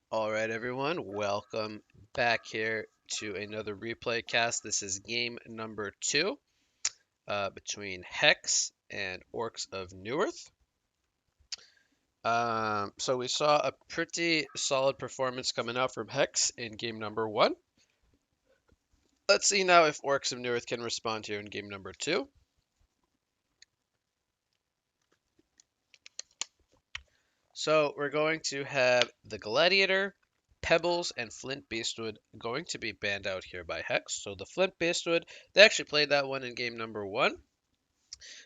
All right, everyone, welcome back here to another replay cast. This is game number two between Hex and Orcs of Newerth. So we saw a pretty solid performance coming out from Hex in game number one. Let's see now if Orcs of Newerth can respond here in game number two. So we're going to have the Gladiator, Pebbles, and Flint Beastwood going to be banned out here by Hex. So the Flint Beastwood, they actually played that one in game number one.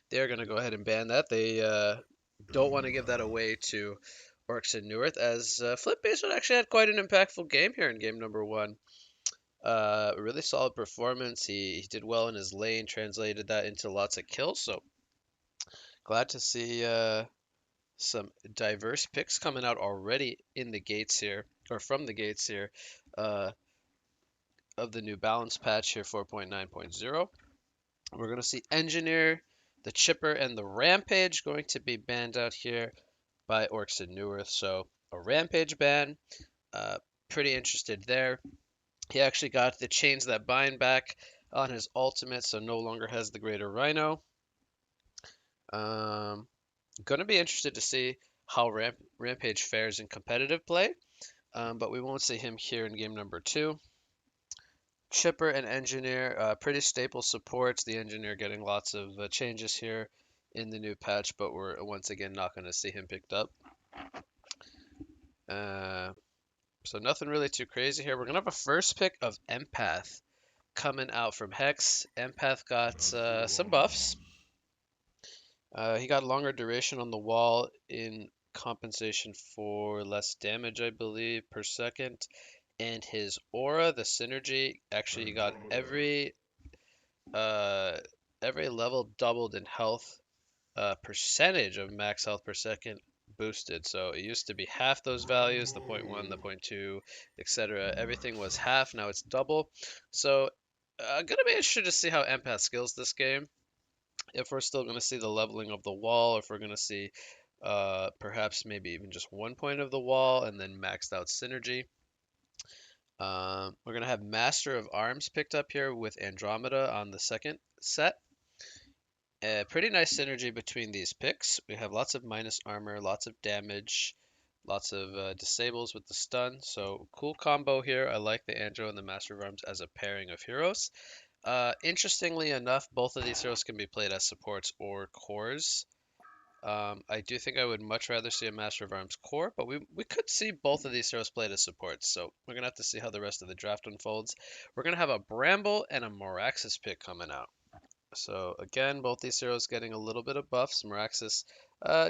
They're going to go ahead and ban that. They don't want to give that away to Orcs in Newerth, as Flip Basewood actually had quite an impactful game here in game number one. Really solid performance. He did well in his lane, translated that into lots of kills. So glad to see some diverse picks coming out already in the gates here, or from the gates here, uh, of the new balance patch here 4.9.0. We're going to see Engineer, the Chipper, and the Rampage going to be banned out here by Orcs in Newerth. So a Rampage ban. Uh, Pretty interested there. He actually got the chains that bind back on his ultimate, so no longer has the Greater Rhino. Gonna be interested to see how Rampage fares in competitive play, but we won't see him here in game number two. Chipper and Engineer, pretty staple supports. The Engineer getting lots of changes here in the new patch, but we're once again not going to see him picked up. Uh, so nothing really too crazy here. We're going to have a first pick of Empath coming out from Hex. Empath got some buffs. He got longer duration on the wall in compensation for less damage, I believe, per second. And his aura, the synergy, actually got uh, every level doubled in health percentage of max health per second boosted. So it used to be half those values, the point 0.1, the point 0.2, etc. Everything was half, now it's double. So gonna be interested to see how Empath skills this game. If we're still gonna see the leveling of the wall, if we're gonna see perhaps maybe even just 1 point of the wall and then maxed out synergy. We're gonna have Master of Arms picked up here with Andromeda on the second set. Pretty nice synergy between these picks. We have lots of minus armor, lots of damage, lots of disables with the stun. So cool combo here. I like the Andro and the Master of Arms as a pairing of heroes. Interestingly enough, both of these heroes can be played as supports or cores. I do think I would much rather see a Master of Arms core, but we could see both of these heroes played as supports. So we're going to have to see how the rest of the draft unfolds. We're going to have a Bramble and a Moraxis pick coming out. So again, both these heroes getting a little bit of buffs. Moraxis,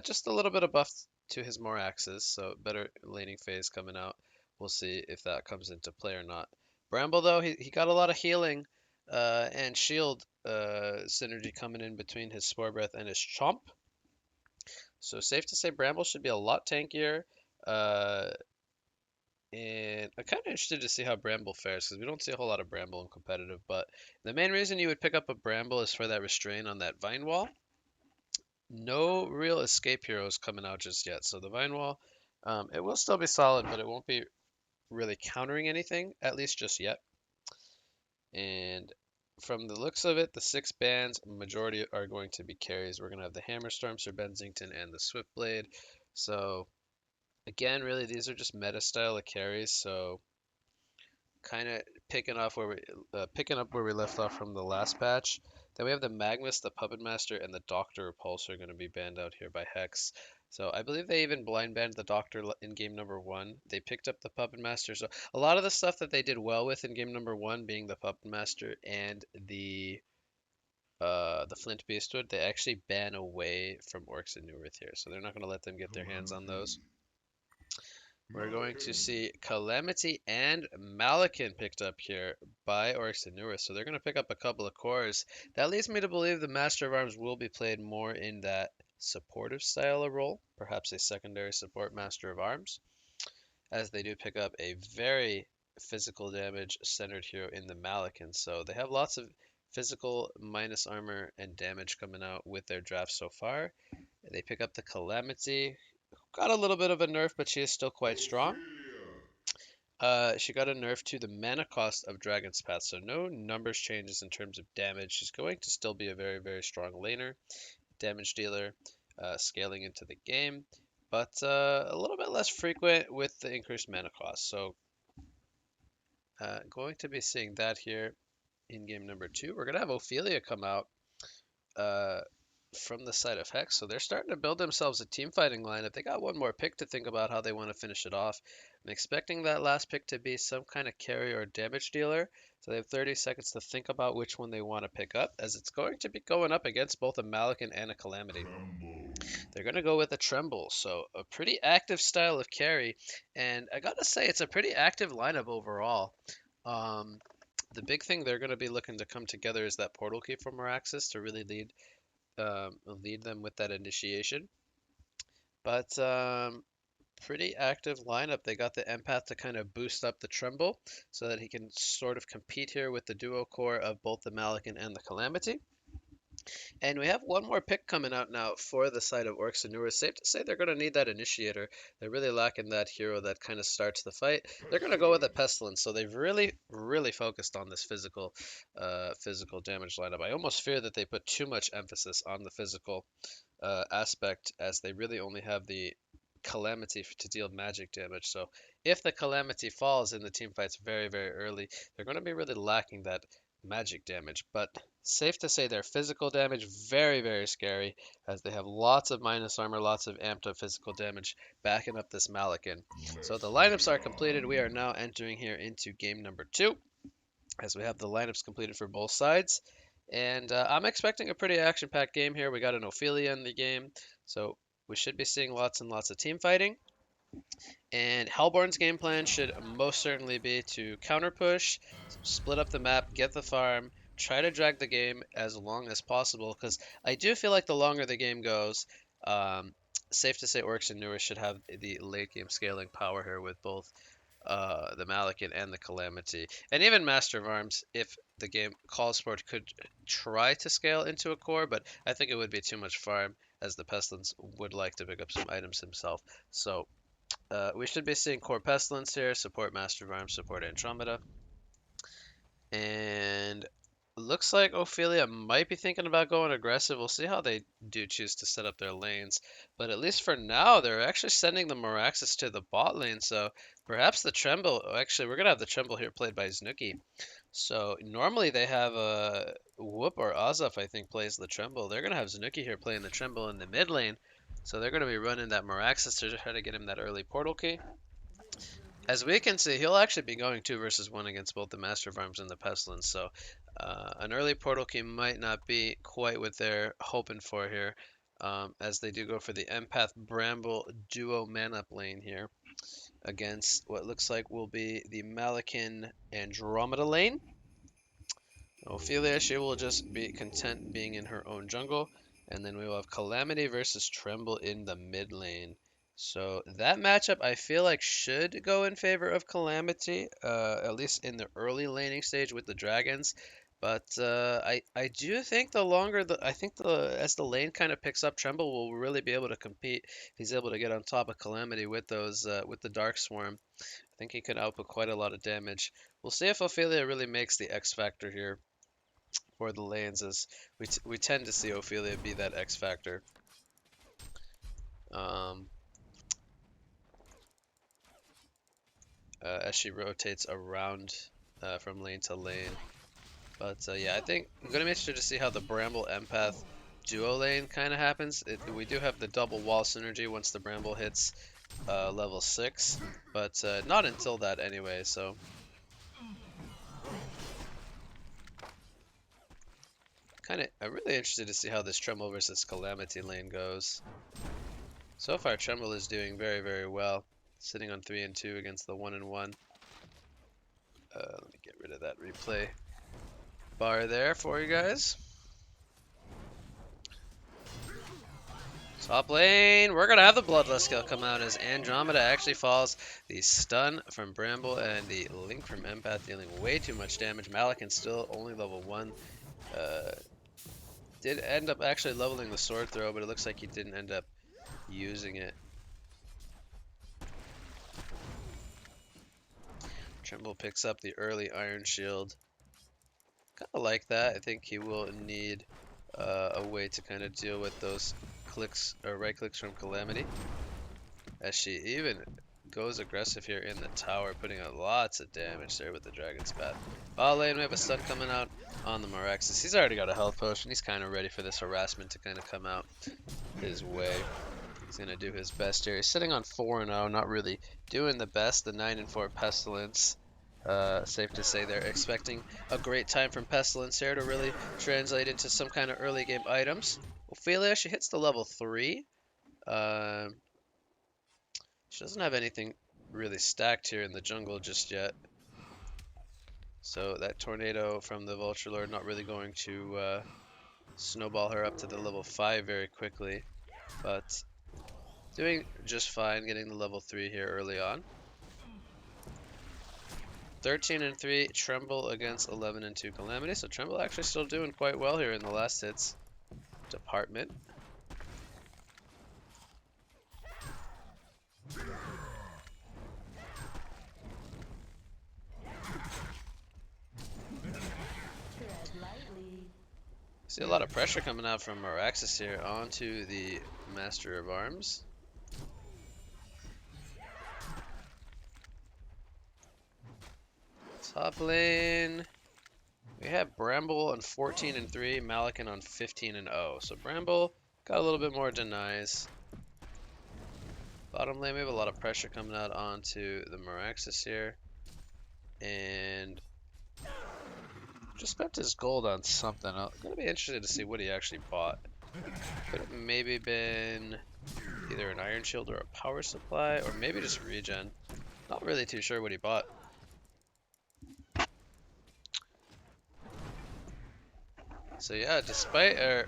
just a little bit of buff to his Moraxis, so better laning phase coming out. We'll see if that comes into play or not. Bramble, though, he got a lot of healing and shield synergy coming in between his Spore Breath and his Chomp. So safe to say Bramble should be a lot tankier. Uh, and I'm kind of interested to see how Bramble fares because we don't see a whole lot of Bramble in competitive. But the main reason you would pick up a Bramble is for that restraint on that Vine Wall. No real escape heroes coming out just yet. So the Vine Wall, it will still be solid, but it won't be really countering anything, at least just yet. And from the looks of it, the six bands, majority are going to be carries. We're going to have the Hammerstorm, Sir Bensington, and the Swiftblade. So again, really, these are just meta style of carries. So kind of picking up where we left off from the last patch. Then we have the Magnus, the Puppet Master, and the Doctor Repulsor going to be banned out here by Hex. So I believe they even blind banned the Doctor in game number one. They picked up the Puppet Master. So a lot of the stuff that they did well with in game number one, being the Puppet Master and the Flint Beastwood, they actually ban away from Orcs in Newerth here. So they're not going to let them get their hands on those. We're going to see Calamity and Malakin picked up here by Orcs and Newerth. So they're going to pick up a couple of cores. That leads me to believe the Master of Arms will be played more in that supportive style of role, perhaps a secondary support Master of Arms, as they do pick up a very physical damage centered hero in the Malakin. So they have lots of physical minus armor and damage coming out with their draft so far. They pick up the Calamity. Got a little bit of a nerf, but she is still quite strong. She got a nerf to the mana cost of Dragon's Path, so no numbers changes in terms of damage. She's going to still be a very, very strong laner, damage dealer, scaling into the game, but a little bit less frequent with the increased mana cost. So going to be seeing that here in game number 2. We're going to have Ophelia come out uh, from the side of Hex. So they're starting to build themselves a team fighting lineup. They got one more pick to think about how they want to finish it off. I'm expecting that last pick to be some kind of carry or damage dealer. So they have 30 seconds to think about which one they want to pick up, as it's going to be going up against both a Malikan and a Calamity. They're going to go with a Tremble, so a pretty active style of carry. And I gotta say, it's a pretty active lineup overall. Um, the big thing they're going to be looking to come together is that portal key from Meraxis to really lead them with that initiation. But pretty active lineup. They got the empath to kind of boost up the Tremble so that he can sort of compete here with the duo core of both the Malikan and the Calamity. And we have one more pick coming out now for the side of Orcs of Newerth. Safe to say they're going to need that initiator. They're really lacking that hero that kind of starts the fight. They're going to go with a Pestilence, so they've really, really focused on this physical damage lineup. I almost fear that they put too much emphasis on the physical aspect, as they really only have the Calamity to deal magic damage. So if the Calamity falls in the team fights very, very early, they're going to be really lacking that magic damage. But safe to say their physical damage very, very scary, as they have lots of minus armor, lots of amped up physical damage backing up this Malikan. So the lineups are completed. We are now entering here into game number 2, as we have the lineups completed for both sides. And I'm expecting a pretty action-packed game here. We got an Ophelia in the game, so we should be seeing lots and lots of team fighting. And Hellborn's game plan should most certainly be to counter push, split up the map, get the farm, try to drag the game as long as possible, because I do feel like the longer the game goes, safe to say Orcs and Newerth should have the late game scaling power here with both the Malikan and the Calamity. And even Master of Arms, if the game calls for it, could try to scale into a core, but I think it would be too much farm, as the Pestilence would like to pick up some items himself. So we should be seeing core Pestilence here, support Master of Arms, support Andromeda. And looks like Ophelia might be thinking about going aggressive. We'll see how they do choose to set up their lanes. But at least for now, they're actually sending the Meraxis to the bot lane. So perhaps the Tremble, actually, we're going to have the Tremble here played by Znuki. So normally they have a Whoop or Azaf, I think, plays the Tremble. They're going to have Znuki here playing the Tremble in the mid lane. So they're going to be running that Meraxis to try to get him that early portal key. As we can see, he'll actually be going 2 versus 1 against both the Master of Arms and the Pestilence, so an early portal key might not be quite what they're hoping for here, as they do go for the Empath Bramble duo man-up lane here against what looks like will be the Malikan Andromeda lane. Ophelia, she will just be content being in her own jungle, and then we will have Calamity versus Tremble in the mid lane. So that matchup I feel like should go in favor of Calamity, at least in the early laning stage with the dragons. But I do think as the lane kind of picks up, Tremble will really be able to compete. He's able to get on top of Calamity with those with the Dark Swarm. I think he could output quite a lot of damage. We'll see if Ophelia really makes the X factor here for the lanes, as we tend to see Ophelia be that X factor. As she rotates around from lane to lane. But yeah, I think I'm gonna be interested to see how the Bramble Empath duo lane kind of happens. We do have the double wall synergy once the Bramble hits level 6, but not until that anyway. So I'm really interested to see how this Tremble versus Calamity lane goes. So far, Tremble is doing very, very well, sitting on 3 and 2 against the 1 and 1. Let me get rid of that replay bar there for you guys. Top lane, we're gonna have the Bloodlust skill come out as Andromeda actually falls. The stun from Bramble and the link from Empath dealing way too much damage. Malikan still only level 1. Did end up actually leveling the sword throw, but it looks like he didn't end up using it. Tremble picks up the early Iron Shield. Kind of like that. I think he will need a way to kind of deal with those clicks or right clicks from Calamity. As she even goes aggressive here in the tower, putting out lots of damage there with the Dragon's Path. Bot lane, we have a stun coming out on the Meraxes. He's already got a health potion. He's kind of ready for this harassment to kind of come out his way. He's going to do his best here. He's sitting on 4-0, not really doing the best. The 9-4 Pestilence. Safe to say they're expecting a great time from Pestilence here to really translate into some kind of early game items. Ophelia, she hits the level 3. She doesn't have anything really stacked here in the jungle just yet. So that tornado from the Vulture Lord not really going to snowball her up to the level 5 very quickly. But doing just fine getting the level 3 here early on. 13-3 Tremble against 11-2 Calamity. So Tremble actually still doing quite well here in the last hits department. See a lot of pressure coming out from Meraxes here onto the Master of Arms. Top lane, we have Bramble on 14-3, Malikan on 15-0. So Bramble got a little bit more denies. Bottom lane, we have a lot of pressure coming out onto the Meraxes here. And just spent his gold on something. I'm gonna be interested to see what he actually bought. Could have maybe been either an Iron Shield or a power supply, or maybe just regen. Not really too sure what he bought. So yeah, despite our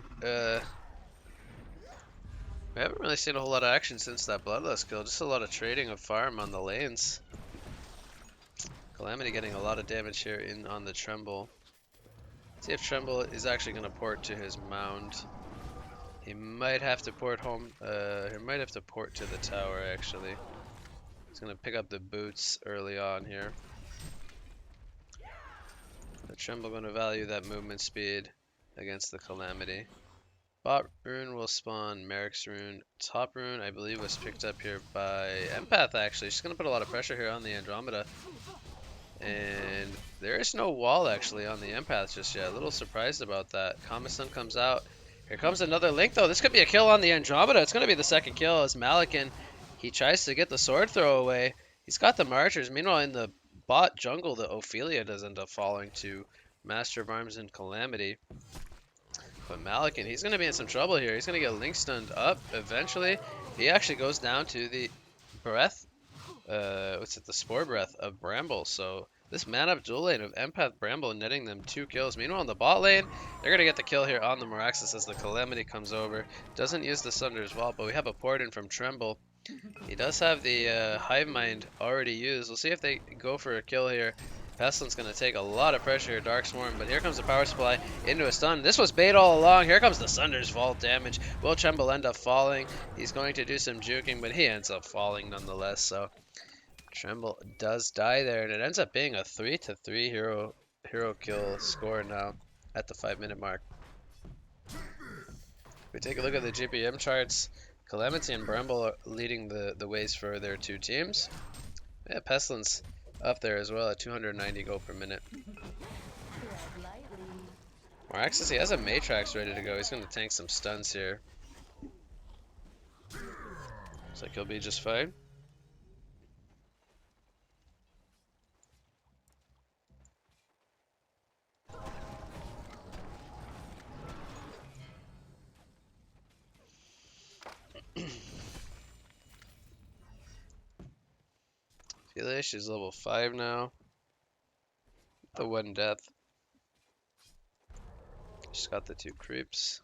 we haven't really seen a whole lot of action since that Bloodlust kill. Just a lot of trading of farm on the lanes. Calamity getting a lot of damage here in on the Tremble. See if Tremble is actually going to port to his mound. He might have to port home. He might have to port to the tower actually. He's going to pick up the boots early on here. The Tremble going to value that movement speed against the Calamity. Bot rune will spawn Merrick's rune. Top rune I believe was picked up here by Empath actually. She's going to put a lot of pressure here on the Andromeda. And there is no wall actually on the Empath just yet. A little surprised about that. Kama-sun comes out. Here comes another Link though. This could be a kill on the Andromeda. It's going to be the second kill as Malikan, he tries to get the sword throw away. He's got the Marchers. Meanwhile in the bot jungle, the Ophelia does end up falling to Master of Arms and Calamity. But Malikan, he's going to be in some trouble here. He's going to get Link stunned up eventually. He actually goes down to the breath. What's it? The Spore Breath of Bramble. So this man-up dual lane of Empath Bramble netting them 2 kills. Meanwhile, in the bot lane, they're going to get the kill here on the Meraxes as the Calamity comes over. Doesn't use the Sunder's Vault, but we have a port in from Tremble. He does have the Hive Mind already used. We'll see if they go for a kill here. Pestilence going to take a lot of pressure here, Dark Swarm, but here comes the power supply into a stun. This was bait all along. Here comes the Sunder's Vault damage. Will Tremble end up falling? He's going to do some juking, but he ends up falling nonetheless. So Tremble does die there, and it ends up being a 3-3 hero kill score now at the 5-minute mark. If we take a look at the GPM charts, Calamity and Bramble are leading the ways for their 2 teams. Yeah, Pestilence up there as well at 290 gold per minute. Meraxes, he has a Matrax ready to go. He's going to tank some stuns here. Looks like he'll be just fine. Ophelia, she's level 5 now. The 1 death. She's got the 2 creeps.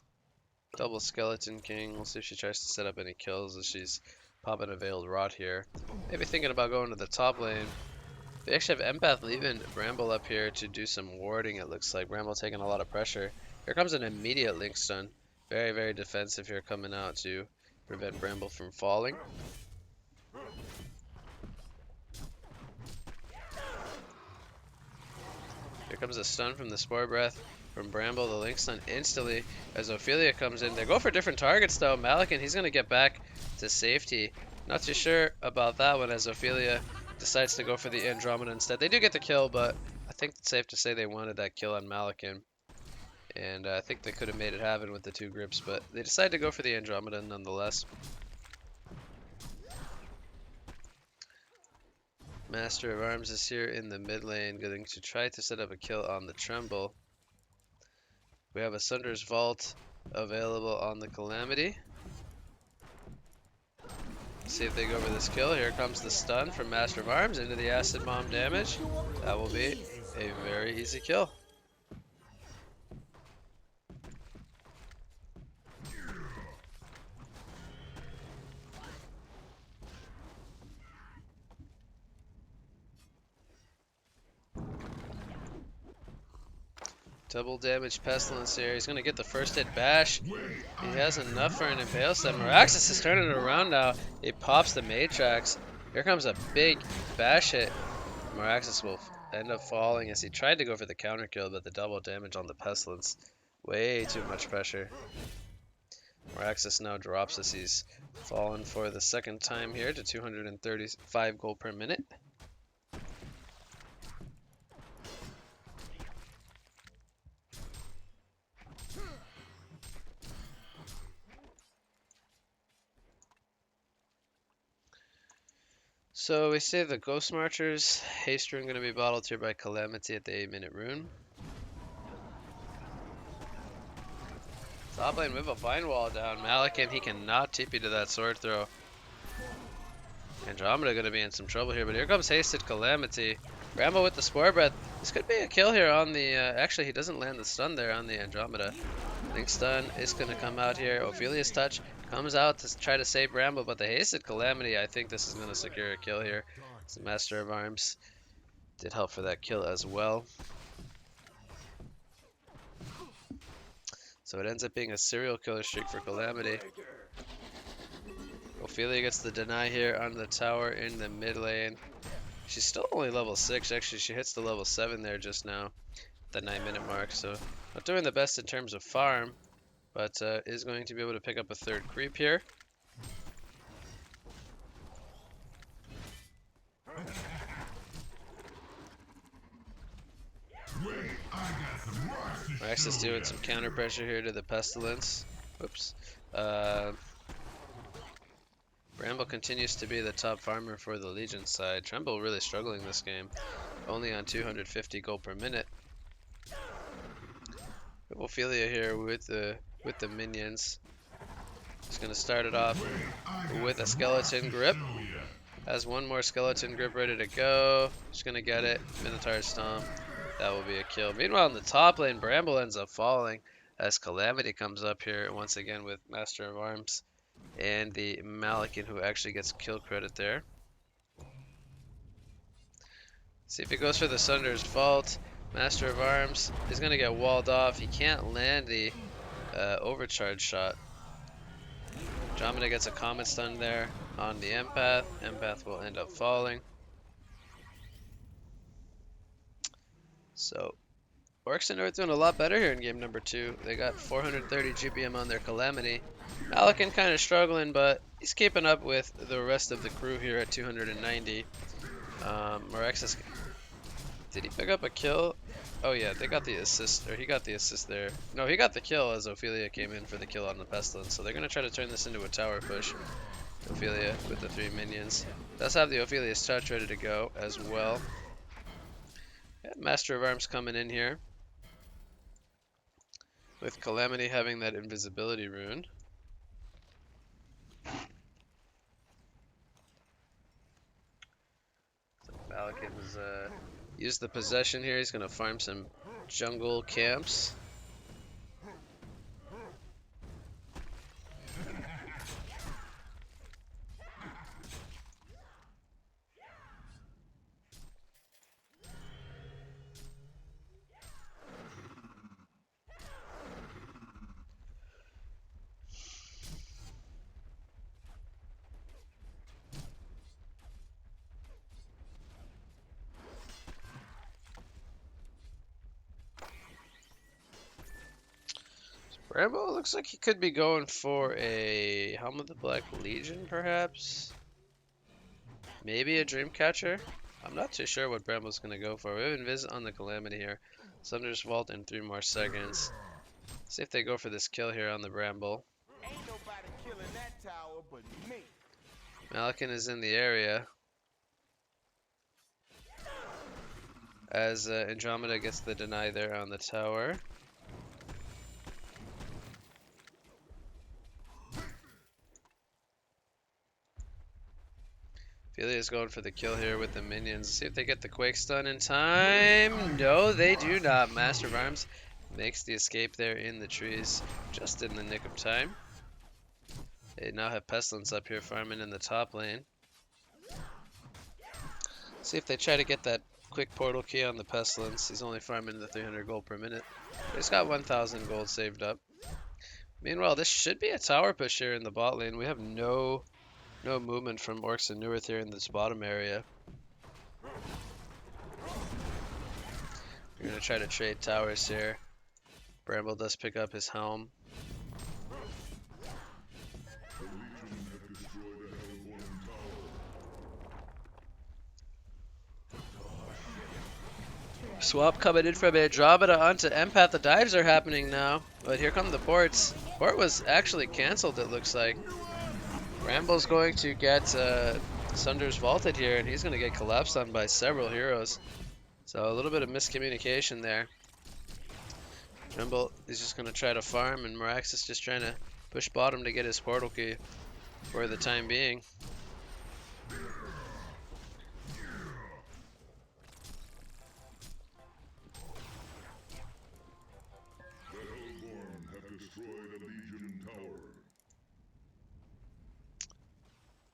Double Skeleton King. We'll see if she tries to set up any kills as she's popping a Veiled Rot here. Maybe thinking about going to the top lane. They actually have Empath leaving Bramble up here to do some warding, it looks like. Bramble taking a lot of pressure. Here comes an immediate Link stun. Very, very defensive here coming out to prevent Bramble from falling. comes a stun from the Spore Breath from Bramble. The Link stun instantly as Ophelia comes in. They go for different targets though. Malikan, he's going to get back to safety. Not too sure about that one as Ophelia decides to go for the Andromeda instead. They do get the kill, but I think it's safe to say they wanted that kill on Malikan. And I think they could have made it happen with the 2 grips, but they decided to go for the Andromeda nonetheless. Master of Arms is here in the mid lane, going to try to set up a kill on the Tremble. We have a Sunder's Vault available on the Calamity. See if they go for this kill. Here comes the stun from Master of Arms into the Acid Bomb damage. That will be a very easy kill. Double damage Pestilence here. He's going to get the first hit bash. He has enough for an Impale Stem. Meraxis is turning it around now. He pops the Matrax. Here comes a big bash hit. Meraxis will end up falling as he tried to go for the counter kill, but the double damage on the Pestilence. Way too much pressure. Meraxis now drops as he's fallen for the second time here to 235 gold per minute. So we say the Ghost Marchers, haste rune going to be bottled here by Calamity at the 8-minute rune. Top lane with a Vine Wall down. Malikan, he cannot TP to that sword throw. Andromeda going to be in some trouble here, but here comes hasted Calamity. Rambo with the Spore Breath. This could be a kill here on the, actually he doesn't land the stun there on the Andromeda. Link stun is going to come out here. Ophelia's touch comes out to try to save Bramble, but the hasted Calamity, I think this is going to secure a kill here. The Master of Arms did help for that kill as well. So it ends up being a serial killer streak for Calamity. Ophelia gets the deny here on the tower in the mid lane. She's still only level 6. Actually, she hits the level 7 there just now, the 9-minute mark. So not doing the best in terms of farm, but is going to be able to pick up a 3rd creep here. Rex is doing some counter pressure here to the Pestilence. Oops. Bramble continues to be the top farmer for the Legion side. Tremble really struggling this game, only on 250 gold per minute. Ophelia here with the minions. He's going to start it off with a Skeleton Grip. Has one more Skeleton Grip ready to go. Just going to get it. Minotaur Stomp. That will be a kill. Meanwhile, in the top lane, Bramble ends up falling as Calamity comes up here once again with Master of Arms and the Malikan, who actually gets kill credit there. See if he goes for the Sunder's Vault. Master of Arms is going to get walled off. He can't land the overcharge shot. Andromeda gets a Comet Stun there on the Empath. Empath will end up falling. So, Orcs of Newerth doing a lot better here in game number 2. They got 430 GPM on their Calamity. Malikan kind of struggling, but he's keeping up with the rest of the crew here at 290. Meraxis, did he pick up a kill? Oh yeah, they got the assist, or he got the assist there. No, he got the kill as Ophelia came in for the kill on the Pestilence. So they're going to try to turn this into a tower push. Ophelia with the 3 minions. Does have the Ophelia's touch ready to go as well. Yeah, Master of Arms coming in here. With Calamity having that invisibility rune. So Malikan's used the possession here. He's going to farm some jungle camps. Bramble looks like he could be going for a Helm of the Black Legion, perhaps. Maybe a Dreamcatcher. I'm not too sure what Bramble's going to go for. We have Invis on the Calamity here. Sunders Vault in 3 more seconds. See if they go for this kill here on the Bramble. Ain't nobody killing that tower but me. Malikan is in the area. As Andromeda gets the deny there on the tower. Ophelia's going for the kill here with the minions. See if they get the Quake stun in time. No, they do not. Master of Arms makes the escape there in the trees just in the nick of time. They now have Pestilence up here farming in the top lane. See if they try to get that quick portal key on the Pestilence. He's only farming the 300 gold per minute. He's got 1,000 gold saved up. Meanwhile, this should be a tower push here in the bot lane. We have no movement from Orcs of Newerth here in this bottom area. We're going to try to trade towers here. Bramble does pick up his helm. Swap coming in from Andromeda onto Empath. The dives are happening now. But here come the ports. Port was actually cancelled, it looks like. Bramble's going to get Sunders vaulted here, and he's going to get collapsed on by several heroes. So a little bit of miscommunication there. Bramble is just going to try to farm, and Mirax is just trying to push bottom to get his portal key for the time being.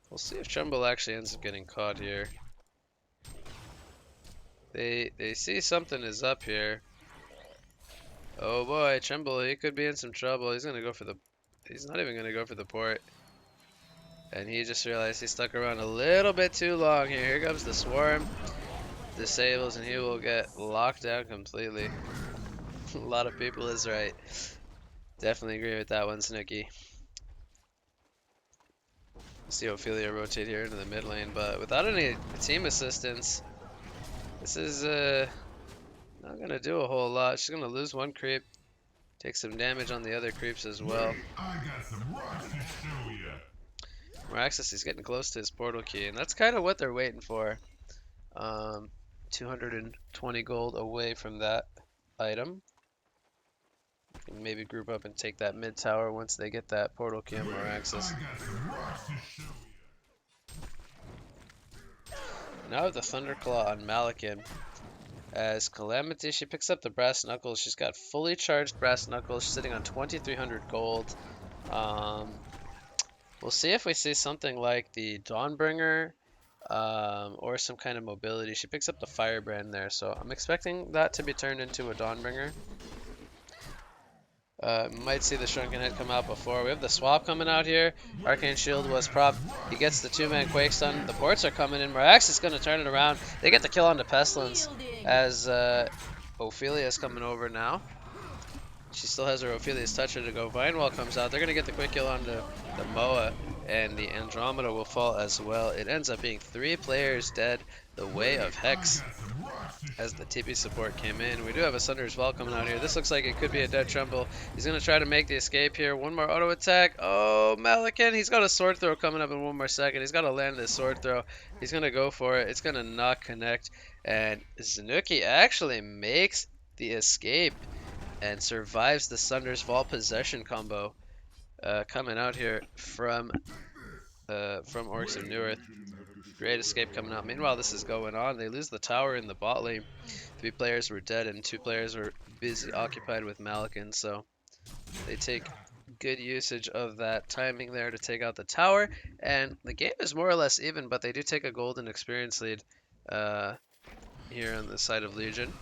We'll see if Trumbull actually ends up getting caught here. They see something is up here. Oh boy, Trumbull, he could be in some trouble. He's gonna go for the. He's not even gonna go for the port. And he just realized he stuck around a little bit too long here. Here comes the swarm. Disables, and he will get locked down completely. A lot of people is right. Definitely agree with that one, Snooki. See Ophelia rotate here into the mid lane, but without any team assistance, this is not gonna do a whole lot. She's gonna lose one creep, take some damage on the other creeps as well. I got some rocks to show ya. Miraxis is getting close to his portal key, and that's kind of what they're waiting for. 220 gold away from that item. Can maybe group up and take that mid tower once they get that portal key on Miraxis. Now with the Thunderclaw on Malikan. As Calamity, she picks up the Brass Knuckles. She's got fully charged Brass Knuckles. She's sitting on 2,300 gold. We'll see if we see something like the Dawnbringer or some kind of mobility. She picks up the Firebrand there, so I'm expecting that to be turned into a Dawnbringer. Might see the Shrunken Head come out before. We have the swap coming out here. Arcane Shield was propped. He gets the 2-man Quake Stun. The ports are coming in. Mirax is going to turn it around. They get the kill on the Pestilence as Ophelia is coming over now. She still has her Ophelia's Toucher to go. Vinewall comes out. They're going to get the quick kill on the Moa, and the Andromeda will fall as well. It ends up being 3 players dead. The Way of Hex as the TP support came in. We do have a Sunders Vault coming out here. This looks like it could be a dead Trumbull. He's going to try to make the escape here. One more auto attack. Oh, Malikan. He's got a sword throw coming up in 1 more second. He's got to land this sword throw. He's going to go for it. It's going to not connect. And Zanuki actually makes the escape and survives the Sunders Vault possession combo coming out here from Orcs of Newerth. Great escape coming out. Meanwhile, this is going on. They lose the tower in the bot lane. 3 players were dead and 2 players were busy occupied with Malikan. So they take good usage of that timing there to take out the tower. And the game is more or less even, but they do take a golden experience lead here on the side of Legion.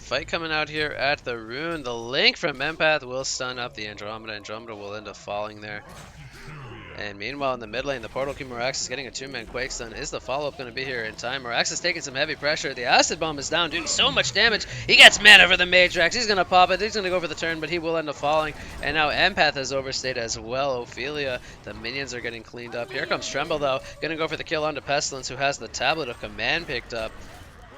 Fight coming out here at the Rune. The Link from Empath will stun up the Andromeda. Andromeda will end up falling there. And meanwhile, in the mid lane, the Portal King Morax is getting a 2-man Quake Stun. Is the follow-up going to be here in time? Morax is taking some heavy pressure. The Acid Bomb is down, doing so much damage. He gets mana for the Matrax. He's going to pop it. He's going to go for the turn, but he will end up falling. And now Empath has overstayed as well. Ophelia, the minions are getting cleaned up. Here comes Tremble, though. Going to go for the kill onto Pestilence, who has the Tablet of Command picked up.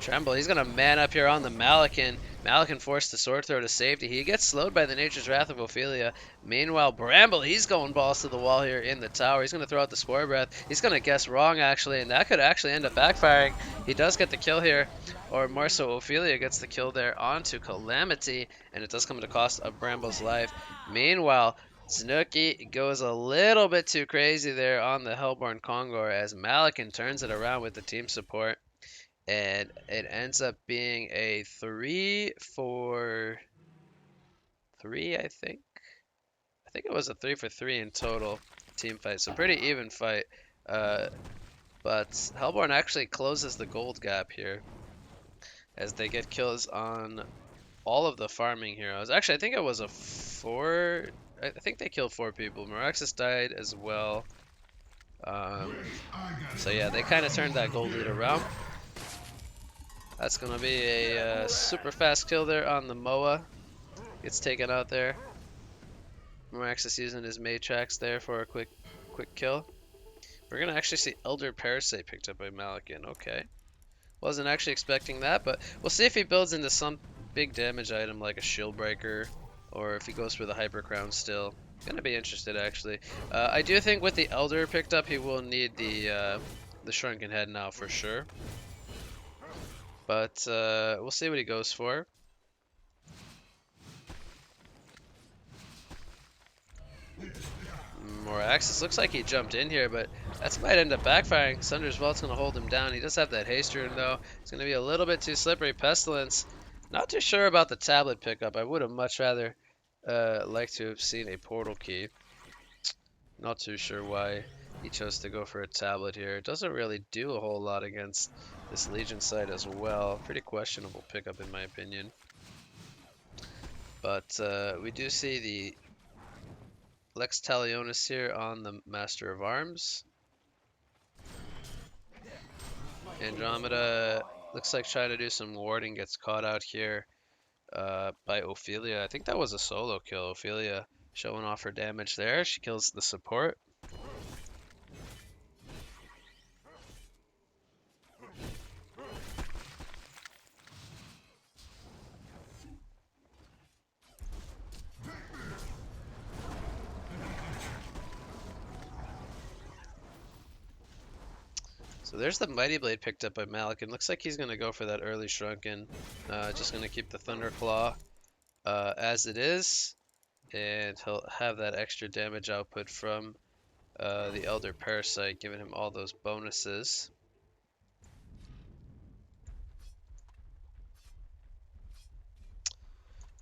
Tremble, he's going to man up here on the Malakin. Malakin forced the sword throw to safety. He gets slowed by the Nature's Wrath of Ophelia. Meanwhile, Bramble, he's going balls to the wall here in the tower. He's going to throw out the Spore Breath. He's going to guess wrong, actually, and that could actually end up backfiring. He does get the kill here, or more so, Ophelia gets the kill there onto Calamity, and it does come at the cost of Bramble's life. Meanwhile, Snooki goes a little bit too crazy there on the Hellborn Kongor as Malakin turns it around with the team support. And it ends up being a 3-for-3, I think. I think it was a 3-for-3 in total team fight, so pretty even fight. But Hellborn actually closes the gold gap here as they get kills on all of the farming heroes. Actually, I think it was a 4. I think they killed 4 people. Meraxis died as well. So yeah, they kind of turned that gold lead around. That's going to be a super fast kill there on the Moa. Gets taken out there. Meraxis using his Matrax there for a quick kill. We're going to actually see Elder Parasite picked up by Malakin. Okay. Wasn't actually expecting that, but we'll see if he builds into some big damage item like a Shield Breaker, or if he goes for the Hyper Crown still. Gonna be interested, actually. I do think with the Elder picked up, he will need the Shrunken Head now for sure. But we'll see what he goes for. More access. Looks like he jumped in here, but that might end up backfiring. Sunder's Vault's going to hold him down. He does have that haste rune, though. It's going to be a little bit too slippery. Pestilence. Not too sure about the tablet pickup. I would have much rather liked to have seen a portal key. Not too sure why he chose to go for a tablet here. It doesn't really do a whole lot against this Legion side as well. Pretty questionable pickup in my opinion. But we do see the Lex Talionis here on the Master of Arms. Andromeda looks like trying to do some warding, gets caught out here by Ophelia. I think that was a solo kill. Ophelia showing off her damage there. She kills the support. So there's the Mighty Blade picked up by Malakin. Looks like he's going to go for that early Shrunken. Just going to keep the Thunder Claw as it is. And he'll have that extra damage output from the Elder Parasite, giving him all those bonuses.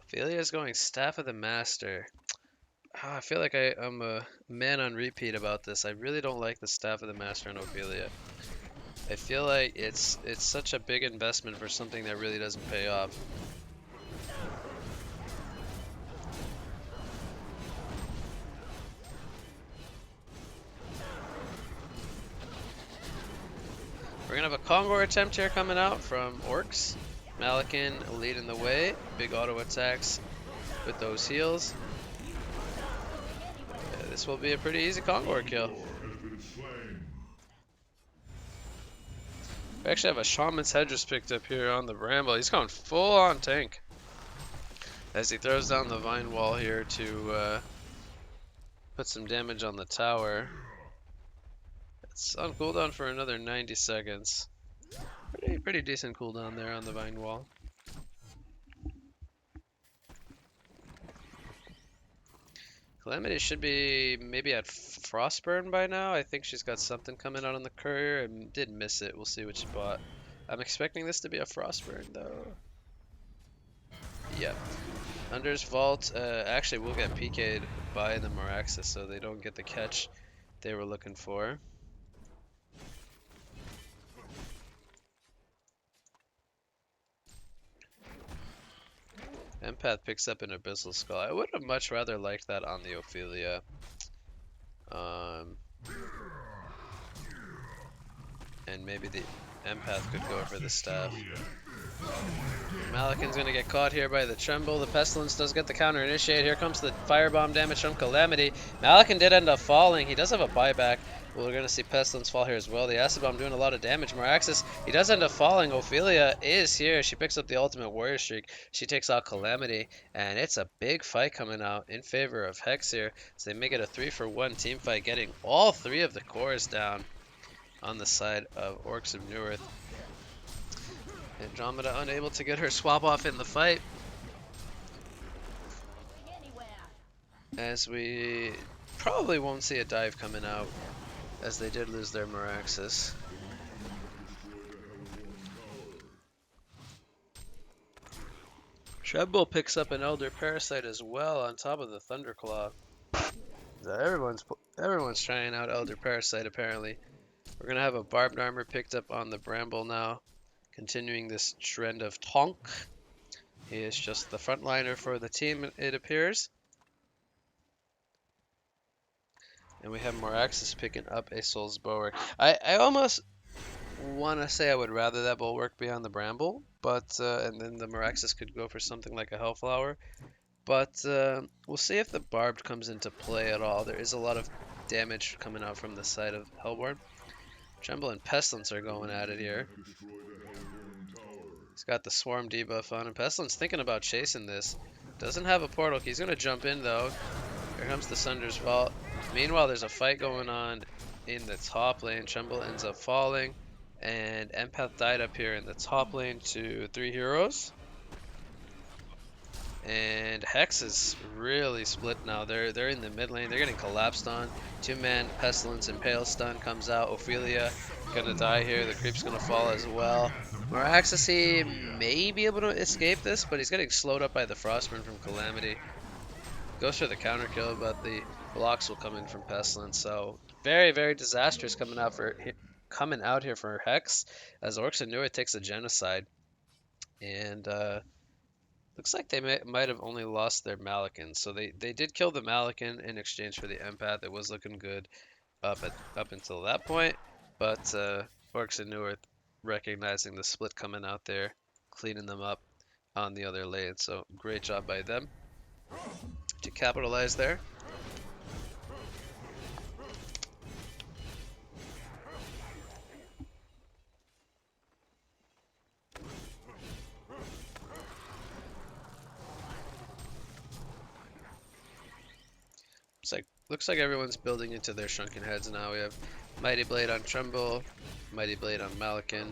Ophelia is going Staff of the Master. I feel like I'm a man on repeat about this. I really don't like the Staff of the Master on Ophelia. I feel like it's such a big investment for something that really doesn't pay off. We're gonna have a Kongor attempt here coming out from Orcs. Malakin leading the way. Big auto attacks with those heals. Yeah, this will be a pretty easy Kongor kill. We actually have a Shaman's Headdress picked up here on the Bramble. He's going full on tank as he throws down the Vine Wall here to put some damage on the tower. It's on cooldown for another 90 seconds. Pretty decent cooldown there on the Vine Wall. Calamity should be maybe at Frostburn by now. I think she's got something coming out on the courier and did miss it. We'll see what she bought. I'm expecting this to be a Frostburn though. Yep. Under's Vault actually will get PK'd by the Meraxis, so they don't get the catch they were looking for. Empath picks up an Abyssal Skull. I would have much rather liked that on the Ophelia. Um, and maybe the empath could go for the staff. Malakin's gonna get caught here by the Tremble. The Pestilence does get the counter initiate. Here comes the Firebomb damage from Calamity. Malakin did end up falling. He does have a buyback. We're gonna see Pestilence fall here as well. The Acid Bomb doing a lot of damage. Maraxis, he does end up falling. Ophelia is here. She picks up the Ultimate Warrior Streak. She takes out Calamity, and it's a big fight coming out in favor of Hex here. So they make it a 3-for-1 team fight, getting all 3 of the cores down on the side of Orcs of Newerth. Andromeda unable to get her swap off in the fight, as we probably won't see a dive coming out, as they did lose their Maraxis. Tremble picks up an Elder Parasite as well on top of the Thunderclaw. So everyone's trying out Elder Parasite apparently. We're gonna have a Barbed Armor picked up on the Bramble now, continuing this trend of Tonk. He is just the frontliner for the team, it appears. And we have Moraxis picking up a Soul's Bulwark. I almost want to say I would rather that Bulwark be on the Bramble, but and then the Moraxis could go for something like a Hellflower. But we'll see if the Barbed comes into play at all. There is a lot of damage coming out from the side of Hellborn. Tremble and Pestilence are going at it here. He's got the Swarm debuff on him. Pestilence thinking about chasing this. Doesn't have a portal. He's going to jump in though. Here comes the Sunder's Vault. Meanwhile, there's a fight going on in the top lane. Tremble ends up falling, and Empath died up here in the top lane to 3 heroes. And Hex is really split now. They're in the mid lane. They're getting collapsed on. 2-man Pestilence and Pale Stun comes out. Ophelia gonna die here. The creep's gonna fall as well. Maraxis, he may be able to escape this, but he's getting slowed up by the Frostburn from Calamity. Goes for the counter kill, but the blocks will come in from Pestilence. So very, very disastrous coming out here for Hex, as Orcs of Newerth takes a genocide. And looks like they might have only lost their Malakin. So they did kill the Malakin in exchange for the Empath. It was looking good up until that point. But Orcs of Newerth recognizing the split coming out there, cleaning them up on the other lane. So great job by them to capitalize there. Looks like everyone's building into their Shrunken Heads now. We have Mighty Blade on Tremble, Mighty Blade on Malakin.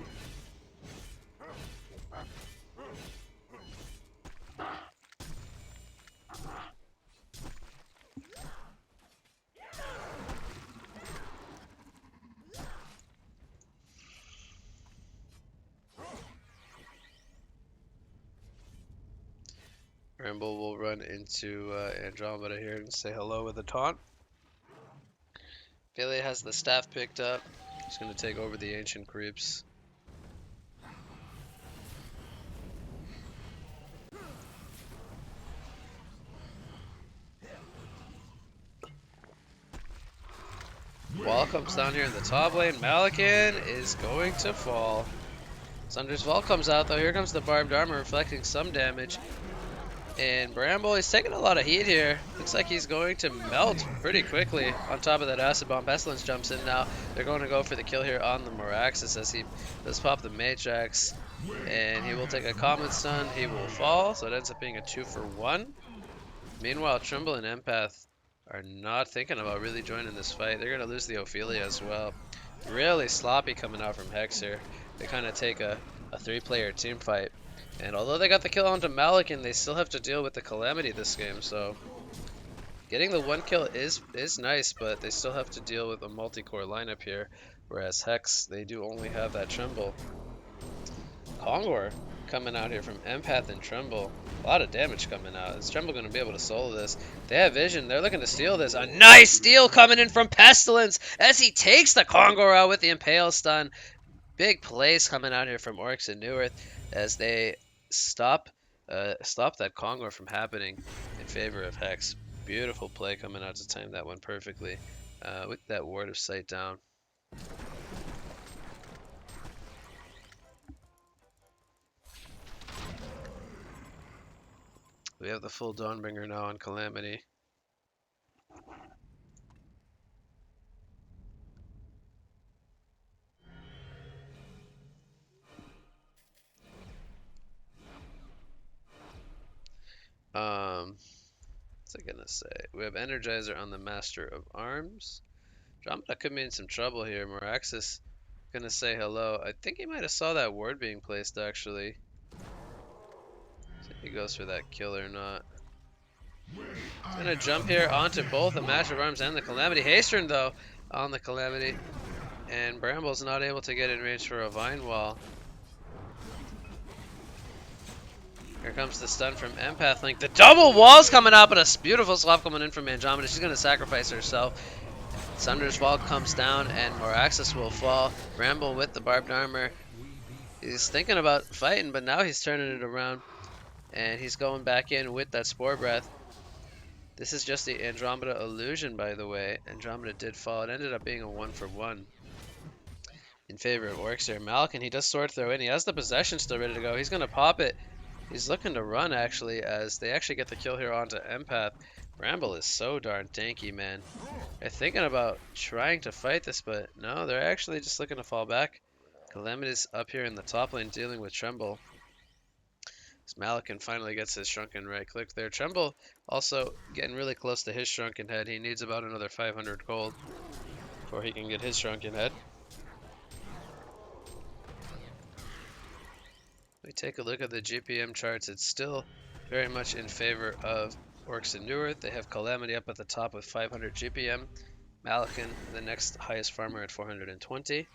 Ramble will run into Andromeda here and say hello with a taunt. Ophelia has the staff picked up. He's going to take over the ancient creeps. Wall comes down here in the top lane. Malakin is going to fall. Sunder's Vault comes out though. Here comes the Barbed Armor reflecting some damage. And Bramble is taking a lot of heat here. Looks like he's going to melt pretty quickly on top of that Acid Bomb. Pestilence jumps in now. They're going to go for the kill here on the Moraxis as he does pop the Matrix. And he will take a Common Stun. He will fall. So it ends up being a 2-for-1. Meanwhile, Tremble and Empath are not thinking about really joining this fight. They're going to lose the Ophelia as well. Really sloppy coming out from Hex here. They kind of take a 3-player team fight. And although they got the kill onto Malakin, they still have to deal with the Calamity this game. So getting the 1 kill is nice, but they still have to deal with a multi-core lineup here. Whereas Hex, they do only have that Tremble. Kongor coming out here from Empath and Tremble. A lot of damage coming out. Is Tremble going to be able to solo this? They have vision. They're looking to steal this. A nice steal coming in from Pestilence as he takes the Kongor out with the Impale Stun. Big plays coming out here from Orcs of Newerth as they stop that Kongor from happening in favor of Hex. Beautiful play coming out to time that one perfectly. With that ward of sight down. We have the full Dawnbringer now on Calamity. What's I gonna say? We have Energizer on the Master of Arms. Andromeda could be in some trouble here. Moraxis gonna say hello. I think he might have saw that ward being placed actually. See if he goes for that kill or not. He's gonna jump here onto both the Master of Arms and the Calamity. Haystern though on the Calamity. And Bramble's not able to get in range for a Vine Wall. Here comes the stun from Empath Link. The double wall's coming out, but a beautiful swap coming in from Andromeda. She's going to sacrifice herself. Sunder's Wall comes down, and Moraxis will fall. Bramble with the barbed armor. He's thinking about fighting, but now he's turning it around. And he's going back in with that Spore Breath. This is just the Andromeda illusion, by the way. Andromeda did fall. It ended up being a 1-for-1 in favor of Orcs here. Malkin, he does Sword Throw in. He has the Possession still ready to go. He's going to pop it. He's looking to run, actually, as they actually get the kill here onto Empath. Bramble is so darn tanky, man. They're thinking about trying to fight this, but no, they're actually just looking to fall back. Calamity's up here in the top lane dealing with Tremble. As Malakin finally gets his Shrunken right click there. Tremble also getting really close to his Shrunken Head. He needs about another 500 gold before he can get his Shrunken Head. We take a look at the GPM charts. It's still very much in favor of Orcs of Newerth. They have Calamity up at the top with 500 GPM. Malakin, the next highest farmer at 420.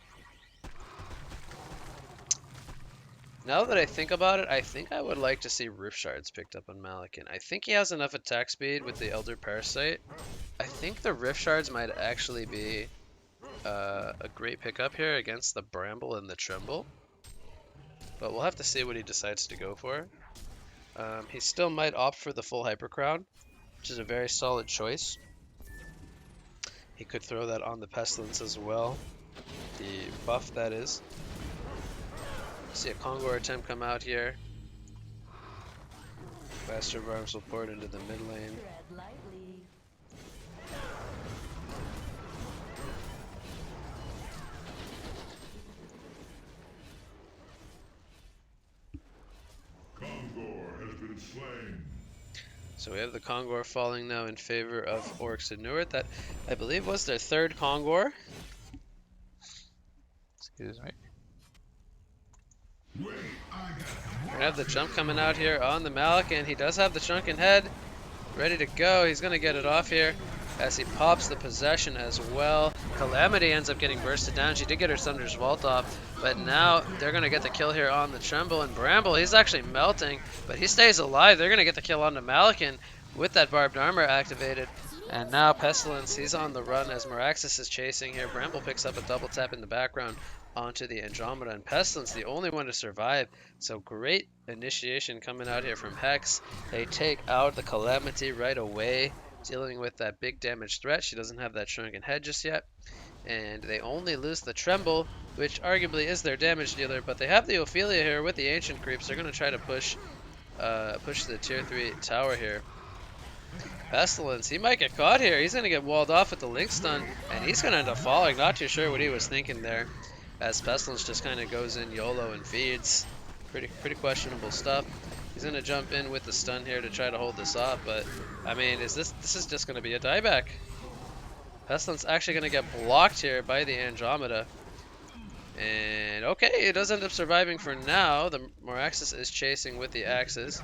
Now that I think about it, I think I would like to see Roof Shards picked up on Malakin. I think he has enough attack speed with the Elder Parasite. I think the Rift Shards might actually be a great pickup here against the Bramble and the Tremble. But we'll have to see what he decides to go for. He still might opt for the full Hyper Crown, which is a very solid choice. He could throw that on the Pestilence as well. The buff, that is. See a Kongor attempt come out here. Master of Arms will pour it into the mid lane. So we have the Kongor falling now in favor of Orcs of Newerth. That, I believe, was their third Kongor. Excuse me. We're gonna have the jump coming out here on the Malakin. He does have the Shrunken Head ready to go. He's gonna get it off here as he pops the Possession as well. Calamity ends up getting bursted down. She did get her Thunder's Vault off, but now they're gonna get the kill here on the Tremble. And Bramble, he's actually melting, but he stays alive. They're gonna get the kill on the Malakin with that barbed armor activated. And now Pestilence, he's on the run as Moraxis is chasing here. Bramble picks up a double tap in the background onto the Andromeda, and Pestilence, the only one to survive. So great initiation coming out here from Hex. They take out the Calamity right away, dealing with that big damage threat. She doesn't have that Shrunken Head just yet. And they only lose the Tremble, which arguably is their damage dealer, but they have the Ophelia here with the Ancient Creeps. They're going to try to push the tier 3 tower here. Pestilence, he might get caught here. He's going to get walled off with the Link Stun, and he's going to end up falling. Not too sure what he was thinking there, as Pestilence just kind of goes in YOLO and feeds. Pretty questionable stuff. He's going to jump in with the stun here to try to hold this off, but I mean, this is just going to be a dieback. Pestilence actually going to get blocked here by the Andromeda. And okay, it does end up surviving for now. The Moraxis is chasing with the axes.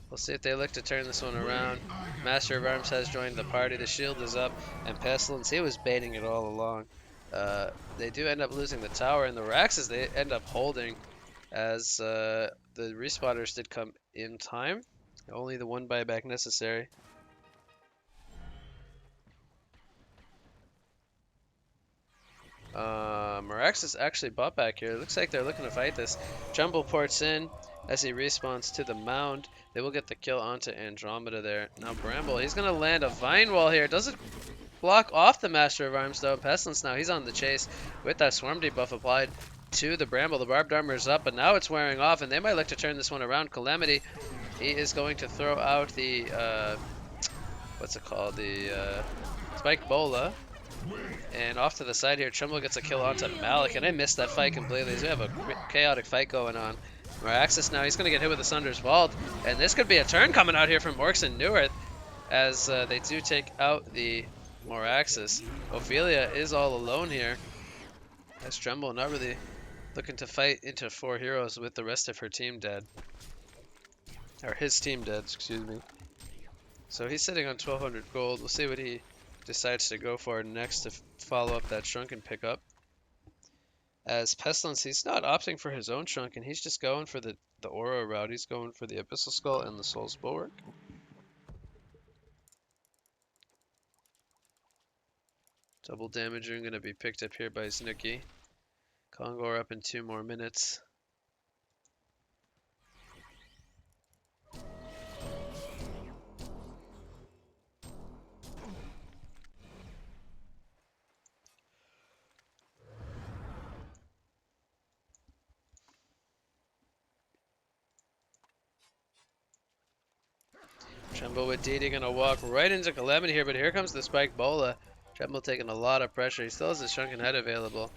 We'll see if they look to turn this one around. Master of Arms has joined the party. The shield is up, and Pestilence, he was baiting it all along. They do end up losing the tower, and the Raxes, they end up holding, as the respawners did come in time. Only the one buyback necessary. Moraxis actually bought back here. It looks like they're looking to fight this. Tremble ports in. as he respawns to the mound. They will get the kill onto Andromeda there. Now Bramble, he's going to land a Vine Wall here. Doesn't block off the Master of Arms though. Pestilence now, he's on the chase with that Swarm debuff applied to the Bramble. The Barbed Armor is up, but now it's wearing off, and they might look to turn this one around. Calamity, he is going to throw out the, what's it called? The Spike Bola. And off to the side here, Tremble gets a kill onto Malik, and I missed that fight completely. We have a chaotic fight going on. Maraxis now, he's going to get hit with the Sunder's Vault, and this could be a turn coming out here from Orcs of Newerth as they do take out the Moraxis. Ophelia is all alone here as Tremble not really looking to fight into 4 heroes with the rest of her team dead. Or his team dead, excuse me. So he's sitting on 1200 gold. We'll see what he decides to go for next to follow up that Shrunken pickup. As Pestilence, he's not opting for his own Shrunken, he's just going for the Aura route. He's going for the Abyssal Skull and the Soul's Bulwark. Double damage rune going to be picked up here by Snooki. Kongor up in 2 more minutes. Tremble with DD gonna walk right into Calamity here, but here comes the Spike Bola. Tremble taking a lot of pressure. He still has his Shrunken Head available.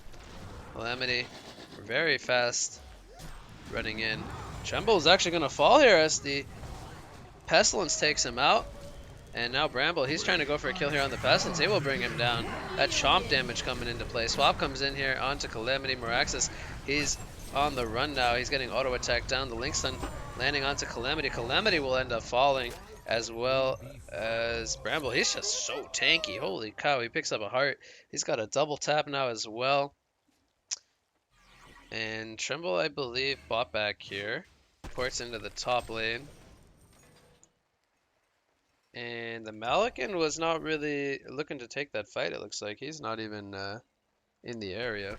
Calamity very fast running in. Tremble is actually gonna fall here as the Pestilence takes him out. And now Bramble, he's trying to go for a kill here on the Pestilence. He will bring him down. That chomp damage coming into play. Swap comes in here onto Calamity. Maraxis, he's on the run now. He's getting auto attacked down. The Link Stun landing onto Calamity. Calamity will end up falling as well as Bramble. He's just so tanky. Holy cow, he picks up a heart. He's got a double tap now as well. And Tremble, I believe, bought back here. Ports into the top lane. And the Malikan was not really looking to take that fight, it looks like. He's not even in the area.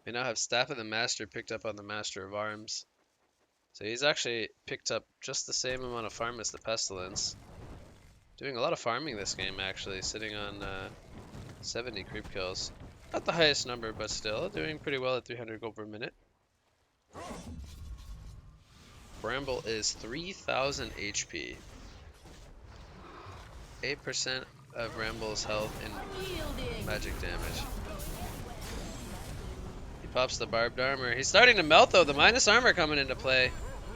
We now have Staff of the Master picked up on the Master of Arms. So he's actually picked up just the same amount of farm as the Pestilence. Doing a lot of farming this game, actually. Sitting on 70 creep kills. Not the highest number, but still doing pretty well at 300 gold per minute. Bramble is 3000 HP. 8% of Bramble's health in magic damage. He pops the barbed armor. He's starting to melt though. The minus armor coming into play.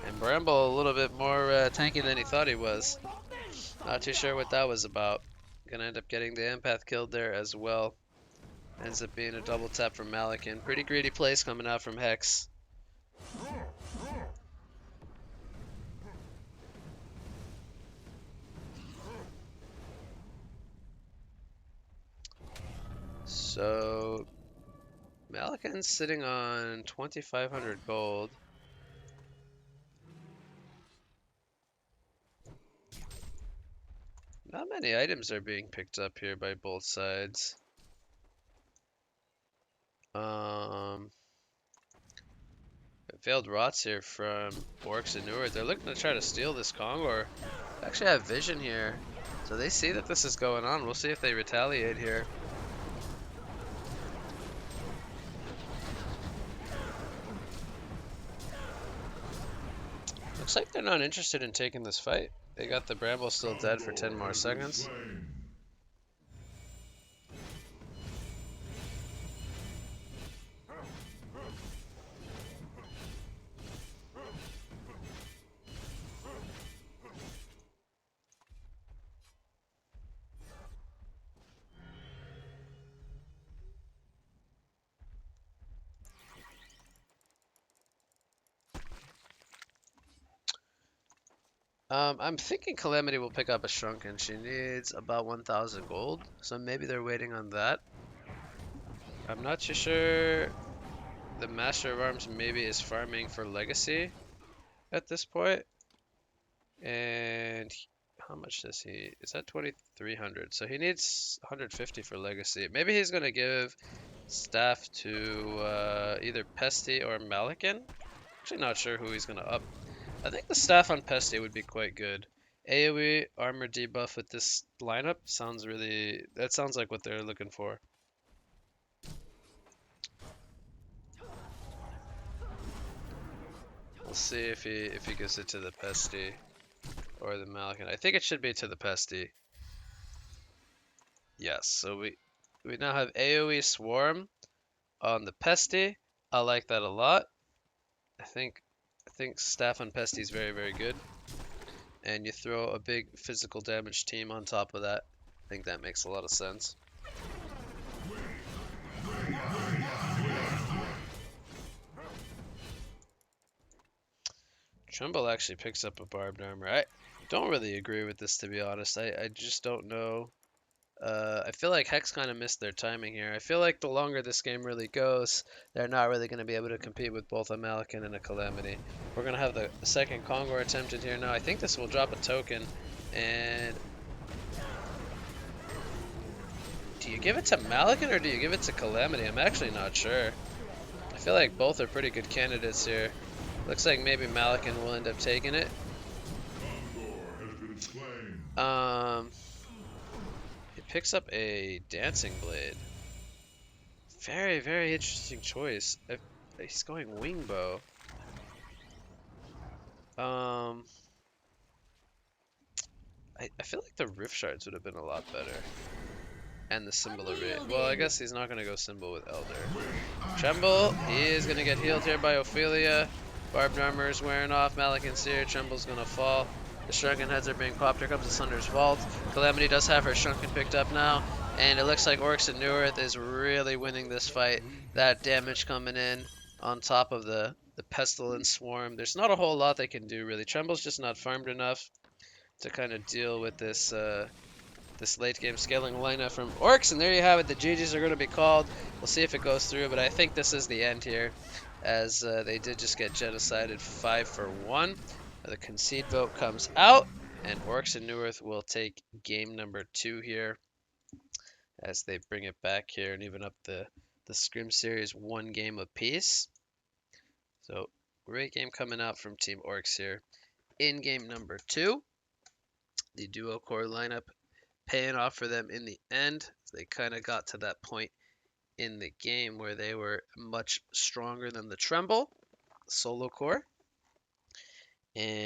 And Bramble a little bit more tanky than he thought he was. Not too sure what that was about. Gonna end up getting the empath killed there as well. Ends up being a double tap from Malikan. Pretty greedy plays coming out from Hex. So Malikan's sitting on 2500 gold. Not many items are being picked up here by both sides. Failed rots here from Orcs of Newerth. They're looking to try to steal this Kongor. They actually have vision here. So they see that this is going on. We'll see if they retaliate here. Looks like they're not interested in taking this fight. They got the Bramble still dead for 10 more seconds. I'm thinking Calamity will pick up a Shrunken. She needs about 1000 gold, so maybe they're waiting on that. I'm not too sure. The Master of Arms maybe is farming for Legacy at this point. And how much does he? Is that 2300? So he needs 150 for Legacy. Maybe he's going to give Staff to either Pesty or Malikan. Actually not sure who he's gonna up. I think the staff on Pesty would be quite good. AoE armor debuff with this lineup that sounds like what they're looking for. We'll see if he gives it to the Pesty or the Malikan. I think it should be to the Pesty. Yes, so we now have AoE Swarm on the Pesty. I like that a lot. I think staff on Pesty is very, very good. And you throw a big physical damage team on top of that. I think that makes a lot of sense. Tremble actually picks up a barbed armor. I don't really agree with this, to be honest. I just don't know. I feel like Hex kind of missed their timing here. I feel like the longer this game really goes, they're not really going to be able to compete with both a Malikan and a Calamity. We're going to have the second Kongor attempted here now. I think this will drop a token. And do you give it to Malikan or do you give it to Calamity? I'm actually not sure. I feel like both are pretty good candidates here. Looks like maybe Malikan will end up taking it. He picks up a Dancing Blade. Very, very interesting choice. He's going Wingbow. I feel like the Rift Shards would have been a lot better. And the Symbol of Rage. Well, I guess he's not going to go Symbol with Elder. Tremble, he is going to get healed here by Ophelia. Barbed Armor is wearing off. Malikan's here. Tremble's going to fall. The Shrunken Heads are being popped. Here comes the Sunder's Vault. Calamity does have her Shrunken picked up now. And it looks like Orcs of Newerth is really winning this fight. That damage coming in on top of the Pestilence Swarm. There's not a whole lot they can do, really. Tremble's just not farmed enough to kind of deal with this this late game scaling lineup from Orcs, and there you have it. The GGs are going to be called. We'll see if it goes through, but I think this is the end here, as they did just get genocided 5-1. The concede vote comes out, and Orcs and Newerth will take game number 2 here, as they bring it back here and even up the Scrim series 1 game apiece. So great game coming out from Team Orcs here in game number 2. The duo core lineup paying off for them in the end. They kind of got to that point in the game where they were much stronger than the Tremble solo core. And